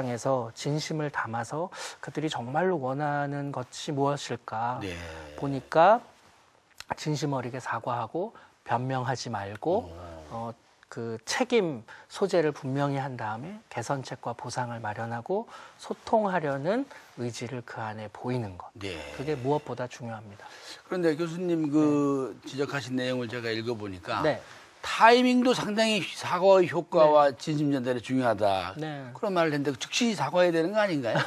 에서 진심을 담아서 그들이 정말로 원하는 것이 무엇일까 네. 보니까 진심 어리게 사과하고 변명하지 말고 그 책임 소재를 분명히 한 다음에 개선책과 보상을 마련하고 소통하려는 의지를 그 안에 보이는 것. 네. 그게 무엇보다 중요합니다. 그런데 교수님 그 지적하신 내용을 제가 읽어보니까 네. 타이밍도 상당히 사과의 효과와 진심 전달이 중요하다. 네. 그런 말을 했는데 즉시 사과해야 되는 거 아닌가요?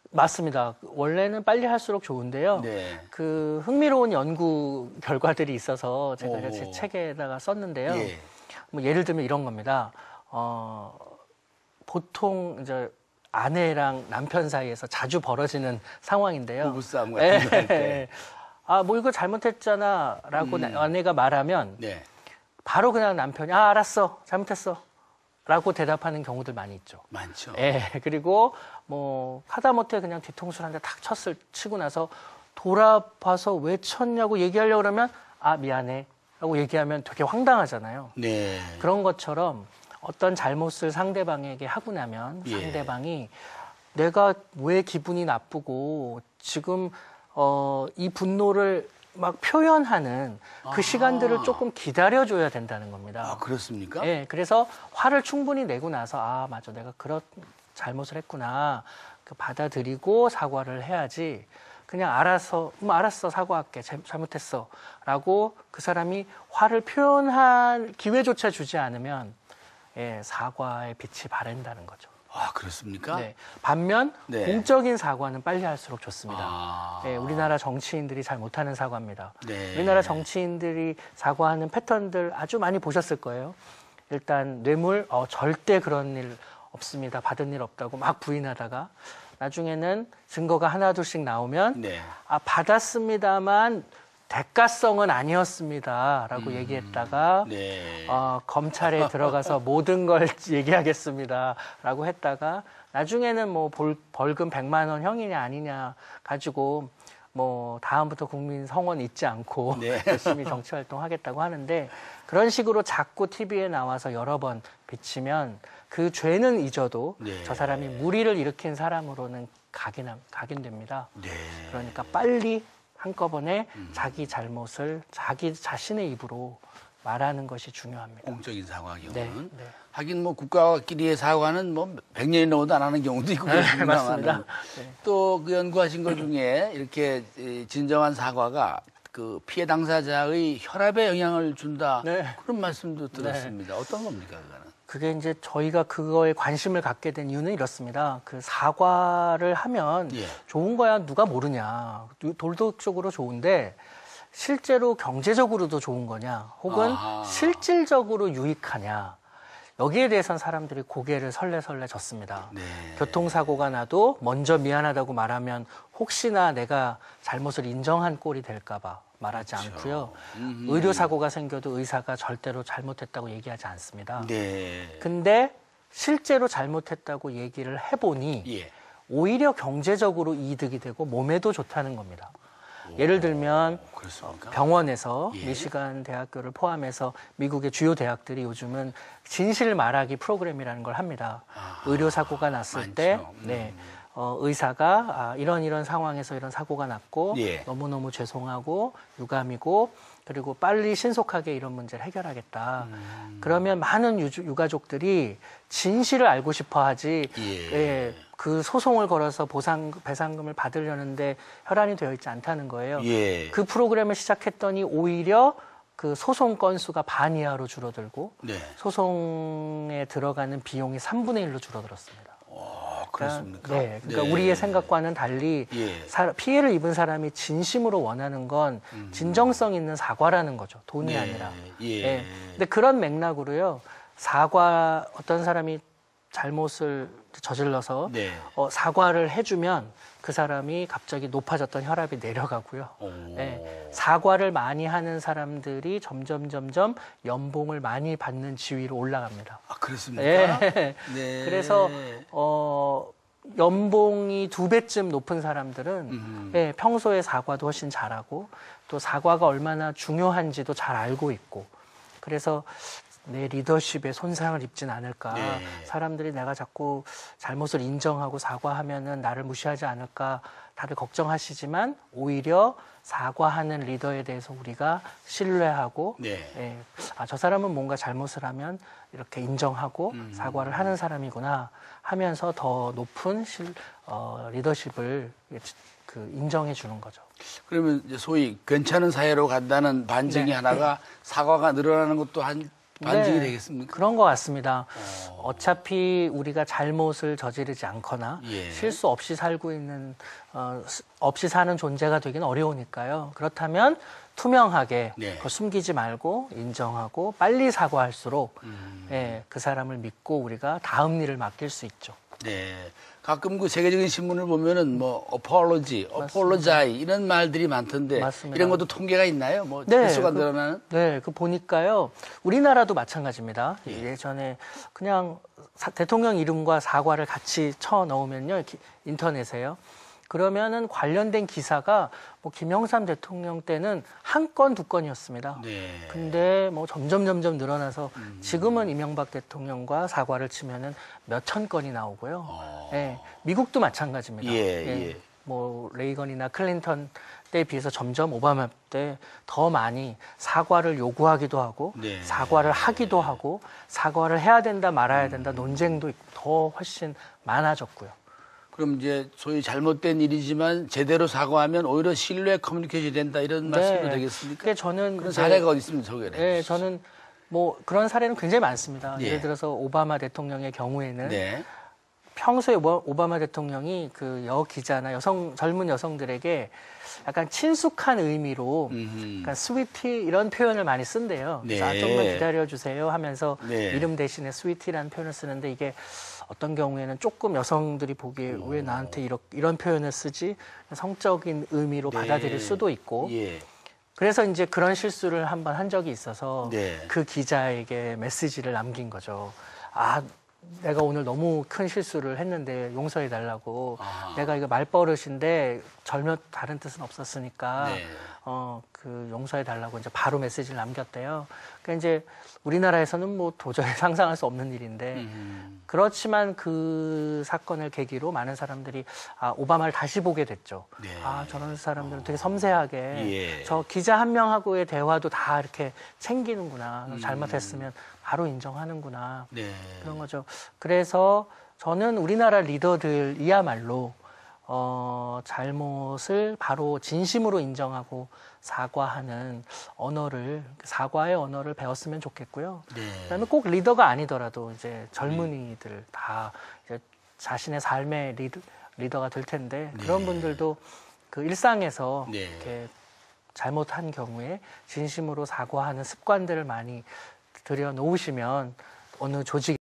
맞습니다. 원래는 빨리 할수록 좋은데요. 네. 그 흥미로운 연구 결과들이 있어서 제가 제 오. 책에다가 썼는데요. 예. 뭐 예를 들면 이런 겁니다. 보통 이제 아내랑 남편 사이에서 자주 벌어지는 상황인데요. 부부싸움 같은 거 할 때. 아, 뭐 이거 잘못했잖아라고 아내가 말하면 네. 바로 그냥 남편이 아, 알았어. 잘못했어. 라고 대답하는 경우들 많이 있죠. 많죠. 예. 그리고 뭐 하다못해 그냥 뒤통수를 한 대 탁 치고 나서 돌아봐서 왜 쳤냐고 얘기하려고 그러면 아, 미안해. 라고 얘기하면 되게 황당하잖아요. 네. 그런 것처럼 어떤 잘못을 상대방에게 하고 나면 예. 상대방이 내가 왜 기분이 나쁘고 지금 이 분노를 막 표현하는 그 시간들을 조금 기다려줘야 된다는 겁니다. 아, 그렇습니까? 예, 그래서 화를 충분히 내고 나서 아, 맞아, 내가 그런 잘못을 했구나. 그 받아들이고 사과를 해야지. 그냥 알았어, 사과할게. 잘못했어. 라고 그 사람이 화를 표현할 기회조차 주지 않으면 예, 사과의 빛이 바랜다는 거죠. 아, 그렇습니까? 네. 반면 네. 공적인 사과는 빨리 할수록 좋습니다. 아. 예, 우리나라 정치인들이 잘 못하는 사과입니다. 네. 우리나라 정치인들이 사과하는 패턴들 아주 많이 보셨을 거예요. 일단 뇌물, 절대 그런 일 없습니다. 받은 일 없다고 막 부인하다가 나중에는 증거가 하나둘씩 나오면 네. 아, 받았습니다만 대가성은 아니었습니다라고 얘기했다가 네. 검찰에 들어가서 모든 걸 얘기하겠습니다라고 했다가 나중에는 뭐 벌금 100만 원 형이냐 아니냐 가지고 뭐 다음부터 국민 성원 잊지 않고 네. 열심히 정치 활동하겠다고 하는데 그런 식으로 자꾸 TV에 나와서 여러 번 비치면 그 죄는 잊어도 네. 저 사람이 무리를 일으킨 사람으로는 각인됩니다. 네. 그러니까 빨리 한꺼번에 자기 잘못을 자기 자신의 입으로 말하는 것이 중요합니다. 공적인 사과 경우는. 네, 네. 하긴 뭐 국가끼리의 사과는 뭐 100년이 넘어도 안 하는 경우도 있고 네, 맞습니다. 네. 또 그 연구하신 것 중에 이렇게 진정한 사과가 그 피해 당사자의 혈압에 영향을 준다. 네. 그런 말씀도 들었습니다. 어떤 겁니까, 그거는? 그게 이제 저희가 그거에 관심을 갖게 된 이유는 이렇습니다. 그 사과를 하면 예. 좋은 거야 누가 모르냐. 도덕적으로 좋은데 실제로 경제적으로도 좋은 거냐. 혹은 아하. 실질적으로 유익하냐. 여기에 대해서는 사람들이 고개를 설레설레 졌습니다. 네. 교통사고가 나도 먼저 미안하다고 말하면 혹시나 내가 잘못을 인정한 꼴이 될까 봐 말하지 그렇죠. 않고요. 의료사고가 생겨도 의사가 절대로 잘못했다고 얘기하지 않습니다. 네. 근데 실제로 잘못했다고 얘기를 해보니 예. 오히려 경제적으로 이득이 되고 몸에도 좋다는 겁니다. 예를 들면 그렇습니까? 병원에서 예. 미시간 대학교를 포함해서 미국의 주요 대학들이 요즘은 진실 말하기 프로그램이라는 걸 합니다. 의료사고가 났을 많죠. 때 네, 의사가 이런 상황에서 이런 사고가 났고 예. 너무너무 죄송하고 유감이고 그리고 빨리 신속하게 이런 문제를 해결하겠다. 그러면 많은 유가족들이 진실을 알고 싶어 하지 예. 예, 그 소송을 걸어서 배상금을 받으려는데 혈안이 되어 있지 않다는 거예요. 예. 그 프로그램을 시작했더니 오히려 그 소송 건수가 반 이하로 줄어들고 네. 소송에 들어가는 비용이 3분의 1로 줄어들었습니다. 그렇습니까? 네, 그러니까 네. 우리의 생각과는 달리 예. 피해를 입은 사람이 진심으로 원하는 건 진정성 있는 사과라는 거죠. 돈이 네. 아니라. 예. 네. 근데 그런 맥락으로요. 어떤 사람이 잘못을 저질러서 네. 사과를 해주면 그 사람이 갑자기 높아졌던 혈압이 내려가고요. 오. 네. 사과를 많이 하는 사람들이 점점 연봉을 많이 받는 지위로 올라갑니다. 아, 그렇습니까? 네. 네. 그래서 연봉이 2배쯤 높은 사람들은 예, 평소에 사과도 훨씬 잘하고 또 사과가 얼마나 중요한지도 잘 알고 있고 그래서 내 리더십에 손상을 입진 않을까. 네. 사람들이 내가 자꾸 잘못을 인정하고 사과하면은 나를 무시하지 않을까. 다들 걱정하시지만 오히려 사과하는 리더에 대해서 우리가 신뢰하고 네. 예, 아, 저 사람은 뭔가 잘못을 하면 이렇게 인정하고 사과를 하는 사람이구나 하면서 더 높은 리더십을 인정해 주는 거죠. 그러면 이제 소위 괜찮은 사회로 간다는 반증이 네. 하나가 사과가 늘어나는 것도 한 반증이 네, 되겠습니까? 그런 것 같습니다. 어차피 우리가 잘못을 저지르지 않거나 예. 실수 없이 살고 있는 없이 사는 존재가 되기는 어려우니까요. 그렇다면 투명하게 네. 그걸 숨기지 말고 인정하고 빨리 사과할수록 예, 그 사람을 믿고 우리가 다음 일을 맡길 수 있죠. 네. 가끔 그 세계적인 신문을 보면은 뭐 apology, apologize 이런 말들이 많던데 맞습니다. 이런 것도 통계가 있나요? 뭐 네, 횟수가 늘어나는? 네, 그 보니까요. 우리나라도 마찬가지입니다. 예전에 그냥 대통령 이름과 사과를 같이 쳐 넣으면요. 이렇게 인터넷에요. 그러면은 관련된 기사가 뭐 김영삼 대통령 때는 한 건, 두 건이었습니다. 네. 근데 뭐 점점 늘어나서 지금은 이명박 대통령과 사과를 치면은 몇천 건이 나오고요. 예, 미국도 마찬가지입니다. 예. 뭐 레이건이나 클린턴 때에 비해서 점점 오바마 때 더 많이 사과를 요구하기도 하고 네. 사과를 하기도 하고 사과를 해야 된다 말아야 된다 논쟁도 더 훨씬 많아졌고요. 그럼 이제 소위 잘못된 일이지만 제대로 사과하면 오히려 신뢰 커뮤니케이션이 된다 이런 말씀도 되겠습니까? 그게 저는 그런 이제 사례가 어디 있으면 소개를 해 네, 주시죠. 저는 뭐 그런 사례는 굉장히 많습니다. 예. 예를 들어서 오바마 대통령의 경우에는 네. 평소에 오바마 대통령이 그 기자나 젊은 여성들에게 약간 친숙한 의미로 그러니까 스위티 이런 표현을 많이 쓴대요. 그래서 네. 조금만 기다려주세요 하면서 네. 이름 대신에 스위티라는 표현을 쓰는데 이게 어떤 경우에는 조금 여성들이 보기에 왜 나한테 이런 표현을 쓰지? 성적인 의미로 네. 받아들일 수도 있고 예. 그래서 이제 그런 실수를 한번 한 적이 있어서 네. 그 기자에게 메시지를 남긴 거죠. 아, 내가 오늘 너무 큰 실수를 했는데 용서해 달라고. 아. 내가 이거 말버릇인데 전혀 다른 뜻은 없었으니까 네. 그 용서해 달라고 이제 바로 메시지를 남겼대요. 그러니까 이제 우리나라에서는 뭐 도저히 상상할 수 없는 일인데 그렇지만 그 사건을 계기로 많은 사람들이 오바마를 다시 보게 됐죠. 네. 저런 사람들은 되게 섬세하게 예. 저 기자 한 명하고의 대화도 다 이렇게 챙기는구나. 잘못했으면 바로 인정하는구나. 네. 그런 거죠. 그래서 저는 우리나라 리더들이야말로 잘못을 바로 진심으로 인정하고 사과하는 사과의 언어를 배웠으면 좋겠고요. 네. 그다음에 꼭 리더가 아니더라도 이제 젊은이들 다 이제 자신의 삶의 리더가 될 텐데 그런 분들도 그 일상에서 네. 이렇게 잘못한 경우에 진심으로 사과하는 습관들을 많이 들여 놓으시면 어느 조직